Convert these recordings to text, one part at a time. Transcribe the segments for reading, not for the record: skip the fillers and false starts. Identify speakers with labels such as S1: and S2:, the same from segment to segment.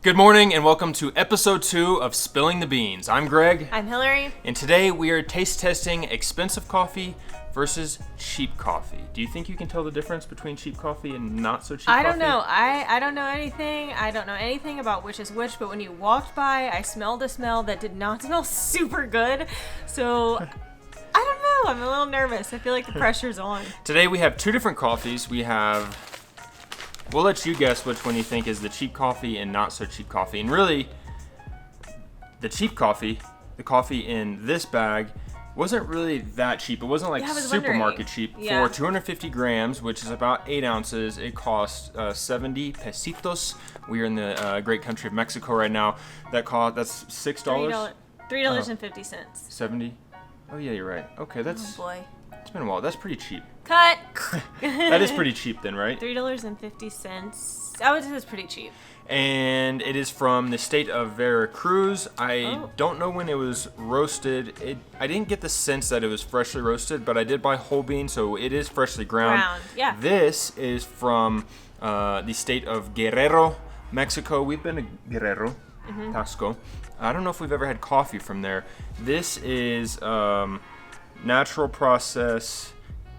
S1: Good morning and welcome to episode 2 of Spilling the Beans. I'm Greg.
S2: I'm Hillary.
S1: And today we are taste testing expensive coffee versus cheap coffee. Do you think you can tell the difference between cheap coffee and not so cheap coffee?
S2: I don't know. I don't know anything. I don't know anything about which is which, but when you walked by, I smelled a smell that did not smell super good. So, I don't know. I'm a little nervous. I feel like the pressure's on.
S1: Today we have 2 different coffees. We'll let you guess which one you think is the cheap coffee and not so cheap coffee. And really, the cheap coffee, the coffee in this bag, wasn't really that cheap. It wasn't like supermarket cheap.
S2: Yeah.
S1: For 250 grams, which is about 8 ounces, it cost 70 pesitos. We are in the great country of Mexico right now. That's $6.
S2: $3.50.
S1: 70? Oh yeah, you're right. Okay,
S2: Oh boy.
S1: It's been a while. That's pretty cheap.
S2: Cut.
S1: That is pretty cheap then, right?
S2: $3.50. I would say it's pretty cheap.
S1: And it is from the state of Veracruz. I don't know when it was roasted. I didn't get the sense that it was freshly roasted, but I did buy whole bean, so it is freshly ground.
S2: Yeah.
S1: This is from the state of Guerrero, Mexico. We've been to Guerrero, Tasco. I don't know if we've ever had coffee from there. This is natural process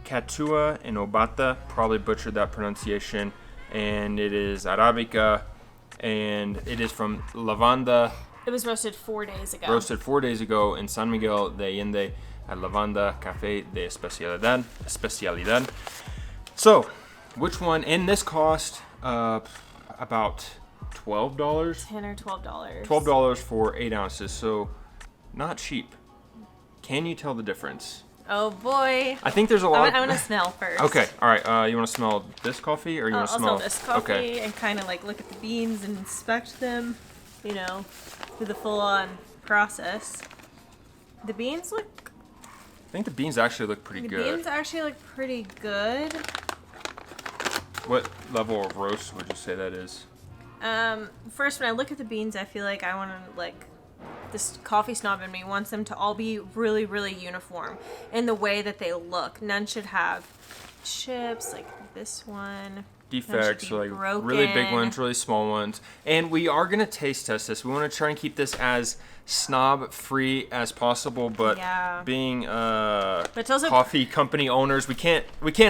S1: Catua and Obata. Probably butchered that pronunciation. And it is Arabica. And it is from Lavanda.
S2: It was roasted 4 days ago.
S1: Roasted 4 days ago in San Miguel de Allende at Lavanda Café de Especialidad. So, which one? And this cost about $12.
S2: $10 or $12.
S1: $12 for 8 ounces. So, not cheap. Can you tell the difference?
S2: Oh boy.
S1: I think there's a lot.
S2: I want to smell first.
S1: Okay, all right. You want to smell this coffee, or you want to smell?
S2: I'll smell this coffee
S1: and
S2: and kind of like look at the beans and inspect them, through the full-on process. The beans look.
S1: I think the beans actually look pretty good.
S2: The beans actually look pretty good.
S1: What level of roast would you say that is?
S2: First, when I look at the beans, I feel like I want to this coffee snob in me wants them to all be really, really uniform in the way that they look. None should have chips like this one.
S1: Defects, like
S2: broken.
S1: Really big ones, really small ones. And we are going to taste test this. We want to try and keep this as snob-free as possible, but being coffee company owners, we can't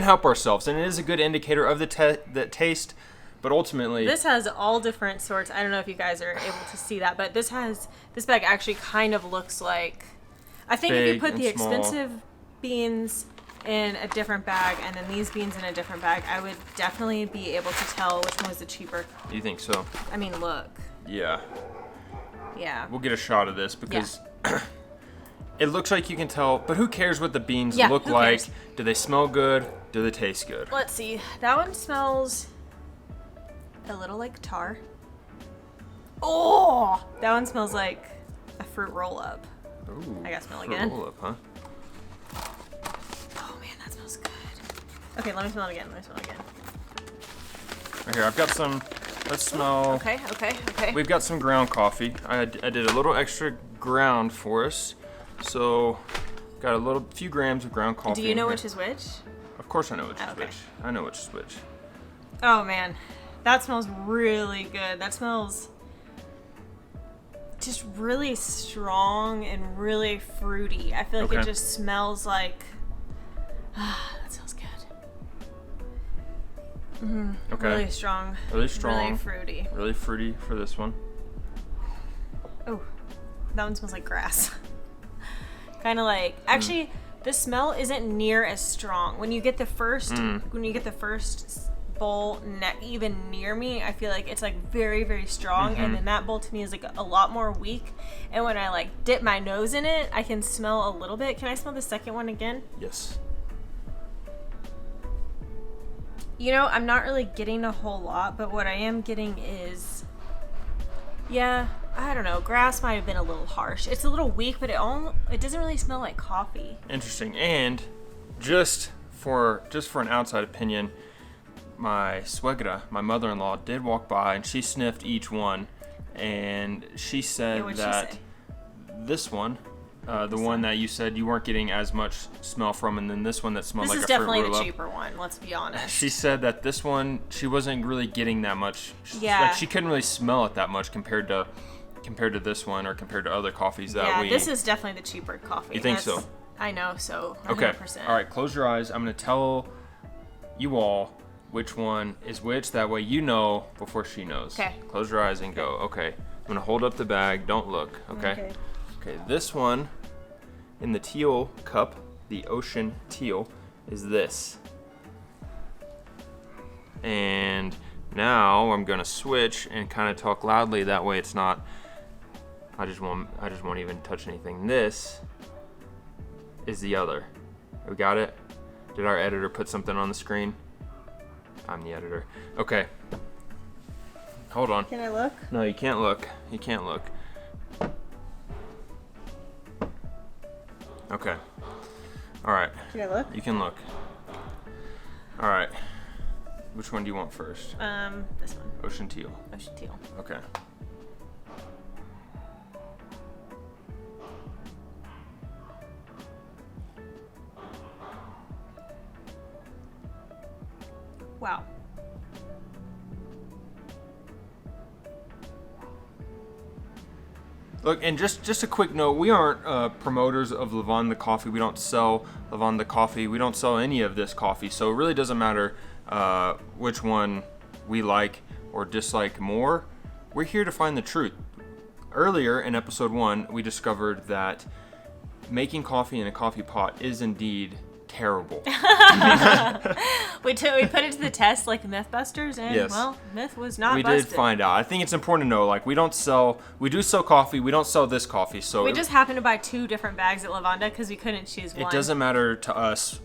S1: help ourselves. And it is a good indicator of the taste. But ultimately,
S2: this has all different sorts. I don't know if you guys are able to see that, but this bag actually kind of looks like. I think if you put the expensive beans in a different bag and then these beans in a different bag, I would definitely be able to tell which one was the cheaper.
S1: You think so?
S2: I mean, look.
S1: Yeah.
S2: Yeah.
S1: We'll get a shot of this because it looks like you can tell. But who cares what the beans look like?
S2: Cares?
S1: Do they smell good? Do they taste good?
S2: Let's see. That one smells a little like tar. Oh, that one smells like a fruit roll-up.
S1: Ooh,
S2: I gotta smell again.
S1: Roll-up, huh?
S2: Oh man, that smells good. Okay, let me smell it again.
S1: Right here, I've got some. Let's smell.
S2: Okay.
S1: We've got some ground coffee. I did a little extra ground for us, so got a few grams of ground coffee.
S2: Do you know which is which?
S1: Of course, I know which is which. I know which is which.
S2: Oh man. That smells really good. That smells just really strong and really fruity. I feel like it just smells like. That smells good.
S1: Okay.
S2: Really strong.
S1: Really strong.
S2: Really fruity.
S1: Really fruity for this one.
S2: Oh, that one smells like grass. Kind of like. Actually, the smell isn't near as strong. When you get the first. Bowl even near me, I feel like it's like very, very strong, and then that bowl to me is like a lot more weak, and when I like dip my nose in it, I can smell a little bit. Can I smell the second one again?
S1: Yes.
S2: I'm not really getting a whole lot, but what I am getting is I don't know, grass might have been a little harsh. It's a little weak, but it doesn't really smell like coffee.
S1: Interesting. And just for an outside opinion, my suegra, my mother-in-law, did walk by and she sniffed each one, and she said this one The one that you said you weren't getting as much smell from, and then this one that smelled like a fruit roll-up.
S2: This is definitely the cheaper one, let's be honest.
S1: She said that this one, she wasn't really getting that much.
S2: Yeah.
S1: Like, she couldn't really smell it that much compared to this one or compared to other coffees that we...
S2: Yeah, this is definitely the cheaper coffee.
S1: You think so?
S2: I know, so 100%.
S1: Okay. All right, close your eyes. I'm going to tell you all which one is which. That way you know before she knows.
S2: Okay.
S1: Close your eyes and go. Okay. I'm going to hold up the bag. Don't look. Okay. Okay, this one in the teal cup, the ocean teal, is this. And now I'm gonna switch and kind of talk loudly. That way it's not. I just won't even touch anything. This is the other. We got it? Did our editor put something on the screen? I'm the editor. Okay. Hold on.
S2: Can I look?
S1: No, you can't look. You can't look. Okay. All right.
S2: Can I look?
S1: You can look. All right. Which one do you want first?
S2: This one.
S1: Ocean teal.
S2: Ocean teal.
S1: Okay.
S2: Wow.
S1: Look, and just a quick note, we aren't promoters of Lavanda coffee. We don't sell Lavanda coffee. We don't sell any of this coffee. So it really doesn't matter which one we like or dislike more. We're here to find the truth. Earlier in episode 1, we discovered that making coffee in a coffee pot is indeed terrible.
S2: We put it to the test like Mythbusters, and
S1: yes.
S2: Well, myth was not
S1: we
S2: busted.
S1: did find out. I think it's important to know, like, we do sell coffee, we don't sell this coffee, so
S2: we just happened to buy 2 different bags at Lavanda because we couldn't choose one.
S1: It doesn't matter to us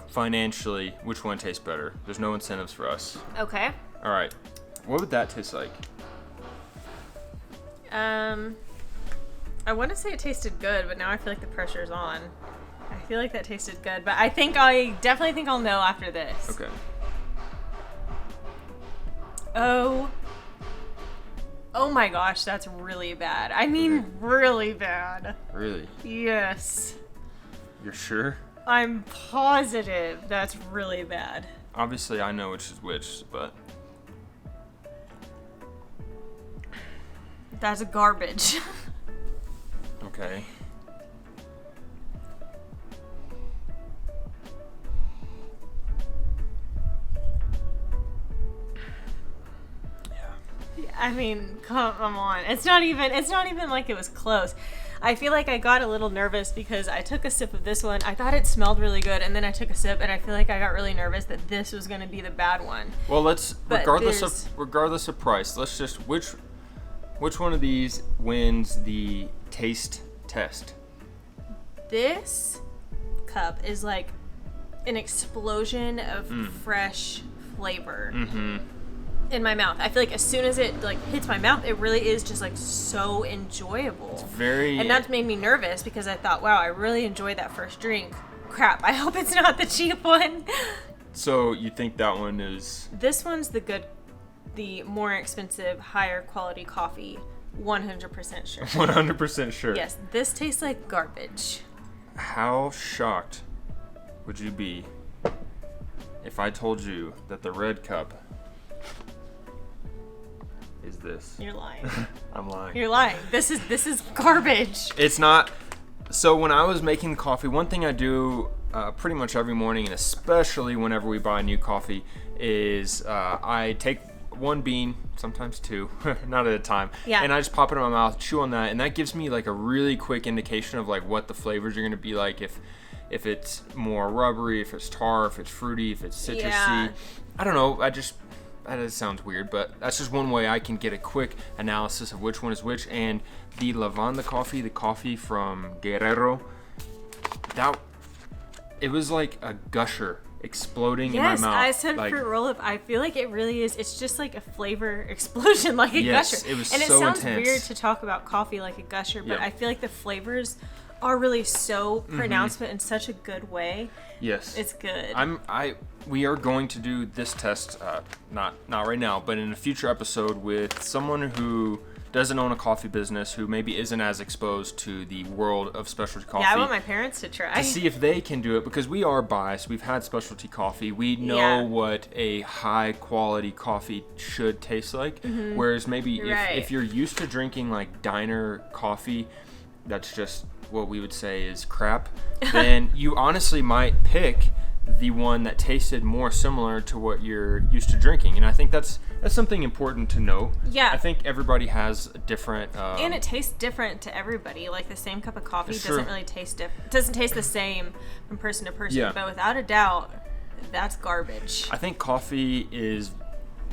S1: financially which one tastes better. There's no incentives for us.
S2: Okay.
S1: All right. What would that taste like?
S2: I want to say it tasted good, but now I feel like the pressure's on. I feel like that tasted good, but I definitely think I'll know after this.
S1: Okay.
S2: Oh my gosh, that's really bad. I mean, really bad.
S1: Really?
S2: Yes.
S1: You're sure?
S2: I'm positive that's really bad.
S1: Obviously, I know which is which, but...
S2: That's garbage.
S1: Okay.
S2: I mean, come on. It's not even like it was close. I feel like I got a little nervous because I took a sip of this one. I thought it smelled really good, and then I took a sip, and I feel like I got really nervous that this was going to be the bad one.
S1: Well, regardless of price, let's just which one of these wins the taste test?
S2: This cup is like an explosion of fresh flavor. Mm-hmm. In my mouth. I feel like as soon as it like hits my mouth, it really is just like so enjoyable.
S1: It's very...
S2: And that's made me nervous because I thought, wow, I really enjoyed that first drink. Crap, I hope it's not the cheap one.
S1: So you think that one is...
S2: This one's the more expensive, higher quality coffee. 100% sure.
S1: 100% sure.
S2: Yes, this tastes like garbage.
S1: How shocked would you be if I told you that the red cup is this?
S2: You're lying.
S1: I'm lying.
S2: You're lying. This is garbage.
S1: It's not. So when I was making coffee, one thing I do pretty much every morning, and especially whenever we buy new coffee, is I take 1 bean, sometimes 2, not at a time, and I just pop it in my mouth, chew on that, and that gives me like a really quick indication of like what the flavors are going to be like, if it's more rubbery, if it's tar, if it's fruity, if it's citrusy.
S2: Yeah.
S1: I don't know. That sounds weird, but that's just one way I can get a quick analysis of which one is which. And the Lavanda coffee, the coffee from Guerrero, it was like a gusher exploding in my mouth. Yes,
S2: I said
S1: like,
S2: fruit roll-up. I feel like it really is. It's just like a flavor explosion, like a gusher.
S1: It was
S2: and
S1: so
S2: it sounds
S1: intense.
S2: weird to talk about coffee like a gusher, but I feel like the flavors are really so pronounced, but in such a good way.
S1: Yes,
S2: it's good.
S1: We are going to do this test, not right now, but in a future episode with someone who doesn't own a coffee business, who maybe isn't as exposed to the world of specialty coffee.
S2: Yeah, I want my parents to try.
S1: To see if they can do it, because we are biased. We've had specialty coffee. We know what a high quality coffee should taste like. Mm-hmm. Whereas maybe if you're used to drinking like diner coffee, that's just what we would say is crap, then you honestly might pick the one that tasted more similar to what you're used to drinking. And I think that's something important to know.
S2: Yeah.
S1: I think everybody has a different...
S2: and it tastes different to everybody. Like the same cup of coffee doesn't really taste different. It doesn't taste the same from person to person. Yeah. But without a doubt, that's garbage.
S1: I think coffee is...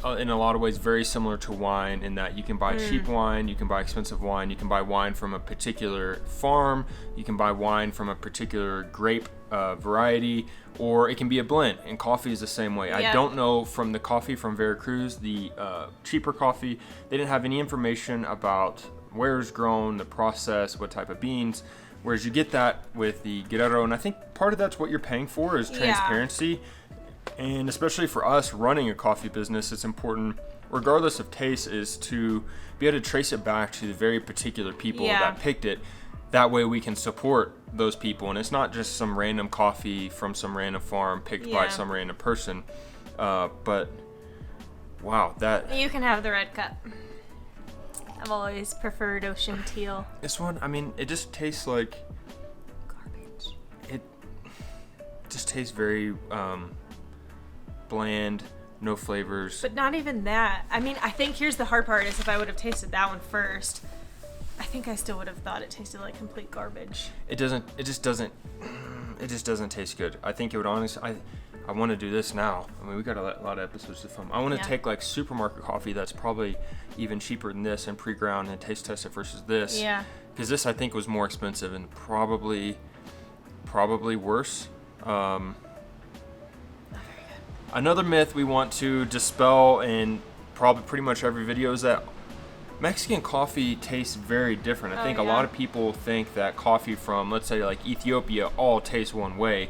S1: in a lot of ways very similar to wine, in that you can buy cheap wine, you can buy expensive wine, you can buy wine from a particular farm, you can buy wine from a particular grape variety, or it can be a blend, and coffee is the same way. I don't know, from the coffee from Veracruz, the cheaper coffee, they didn't have any information about where it's grown, the process, what type of beans, whereas you get that with the Guerrero, and I think part of that's what you're paying for is transparency. And especially for us running a coffee business, it's important, regardless of taste, is to be able to trace it back to the very particular people that picked it. That way we can support those people. And it's not just some random coffee from some random farm picked by some random person. But, wow, that...
S2: You can have the red cup. I've always preferred ocean teal.
S1: This one, I mean, it just tastes like...
S2: Garbage.
S1: It just tastes very... bland, no flavors.
S2: But not even that. I mean, I think here's the hard part, is if I would have tasted that one first, I think I still would have thought it tasted like complete garbage.
S1: It just doesn't taste good. I think it would honestly, I want to do this now. I mean, we got a lot of episodes to film. I want to take like supermarket coffee that's probably even cheaper than this and pre-ground and taste test it versus this.
S2: Yeah.
S1: Because this, I think, was more expensive and probably worse. Another myth we want to dispel in probably pretty much every video is that Mexican coffee tastes very different. I think a lot of people think that coffee from, let's say, like Ethiopia all tastes one way.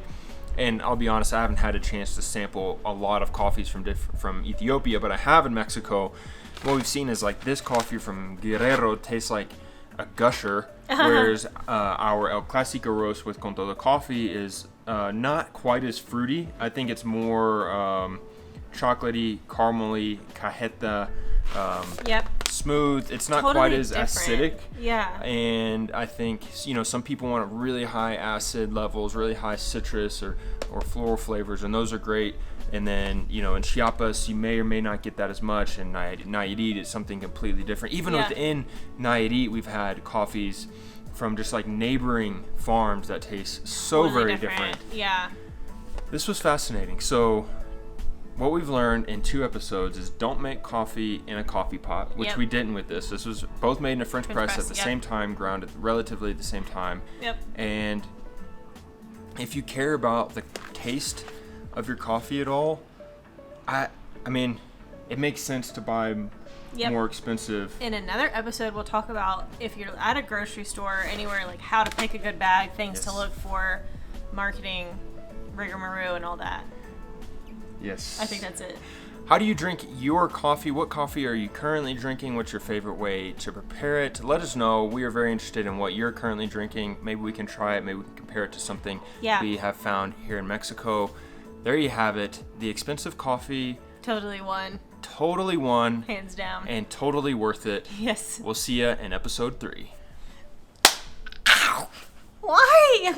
S1: And I'll be honest, I haven't had a chance to sample a lot of coffees from Ethiopia, but I have in Mexico. What we've seen is like this coffee from Guerrero tastes like a gusher, whereas our El Clásico roast with Con Todo Coffee is not quite as fruity. I think it's more chocolatey, caramely, cajeta, smooth. It's not quite as acidic.
S2: Yeah.
S1: And I think, some people want really high acid levels, really high citrus or floral flavors, and those are great. And then, in Chiapas, you may or may not get that as much. And Nayarit, it's something completely different. Even within Nayarit, we've had coffees from just like neighboring farms that taste so very different.
S2: Yeah.
S1: This was fascinating. So what we've learned in 2 episodes is don't make coffee in a coffee pot, which we didn't with this. This was both made in a French press at the same time, ground at relatively the same time. Yep. And if you care about the taste of your coffee at all, I mean, it makes sense to buy more expensive.
S2: In another episode, we'll talk about, if you're at a grocery store or anywhere, like how to pick a good bag, things to look for, marketing, rigmarole, and all that.
S1: Yes.
S2: I think that's it.
S1: How do you drink your coffee? What coffee are you currently drinking? What's your favorite way to prepare it? Let us know. We are very interested in what you're currently drinking. Maybe we can try it. Maybe we can compare it to something we have found here in Mexico. There you have it. The expensive coffee.
S2: Totally won.
S1: Hands
S2: down.
S1: And totally worth it.
S2: Yes.
S1: We'll see you in episode 3.
S2: Ow! Why?